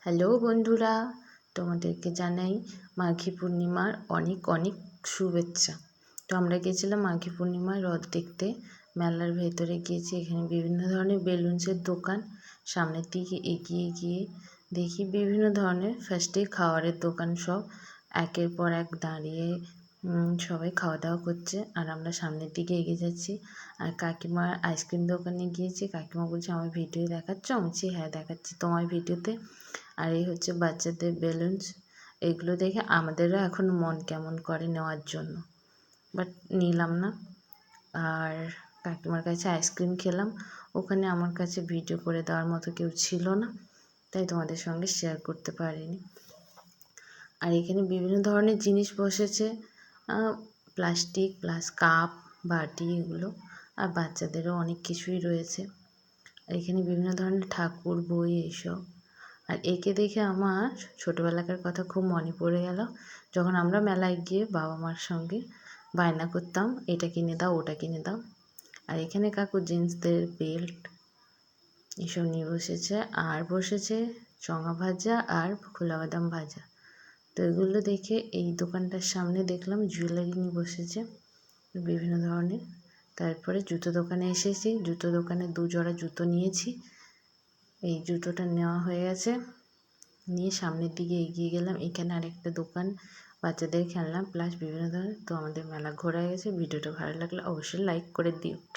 Hello বন্ধুরা, তোমাদেরকে জানাই মাঘী পূর্ণিমার অনেক অনেক শুভেচ্ছা। তো আমরা গিয়েছিলাম মাঘী পূর্ণিমার রথ দেখতে। মেলার ভেতরে গিয়েছি, এখানে বিভিন্ন ধরনের বেলুনসের দোকান। সামনের দিকে এগিয়ে গিয়ে দেখি বিভিন্ন ধরনের ফার্স্টে খাবারের দোকান, সব একের পর এক দাঁড়িয়ে সবাই খাওয়া দাওয়া করছে। আর আমরা সামনের দিকে এগিয়ে যাচ্ছি। আর কাকিমার আইসক্রিম দোকানে গিয়েছি। কাকিমা বলছে, আমার ভিডিও দেখাচ্ছ? আমি বলছি, হ্যাঁ দেখাচ্ছি তোমার ভিডিওতে। আর এই হচ্ছে বাচ্চাদের বেলুনস। এগুলো দেখে আমাদেরও এখন মন কেমন করে নেওয়ার জন্য, বাট নিলাম না। আর কাকিমার কাছে আইসক্রিম খেলাম। ওখানে আমার কাছে ভিডিও করে দেওয়ার মতো কেউ ছিল না, তাই তোমাদের সঙ্গে শেয়ার করতে পারিনি। আর এখানে বিভিন্ন ধরনের জিনিস বসেছে, প্লাস্টিক প্লাস কাপ, বাটি, এগুলো। আর বাচ্চাদেরও অনেক কিছুই রয়েছে। আর এখানে বিভিন্ন ধরনের ঠাকুর, বই, এইসব। আর একে দেখে আমার ছোটোবেলাকার কথা খুব মনে পড়ে গেল, যখন আমরা মেলায় গিয়ে বাবা মার সঙ্গে বায়না করতাম, এটা কিনে দাও, ওটা কিনে দাও। আর এখানে কাকু জিন্সদের বেল্ট এসব নিয়ে বসেছে। আর বসেছে চঙা ভাজা আর খোলা বাদাম ভাজা। তো এগুলো দেখে এই দোকানটার সামনে দেখলাম জুয়েলারি নিয়ে বসেছে বিভিন্ন ধরনের। তারপরে জুতো দোকানে এসেছি, জুতো দোকানে 2 জোড়া জুতো নিয়েছি। এই জুতোটা নেওয়া হয়ে গেছে, নিয়ে সামনের দিকে এগিয়ে গেলাম। এখানে আরেকটা দোকান, বাচ্চাদের খেলনা প্লাস বিভিন্ন ধরনের। তো আমাদের মেলা ঘোরা হয়ে গেছে। ভিডিওটা ভালো লাগলে অবশ্যই লাইক করে দিও।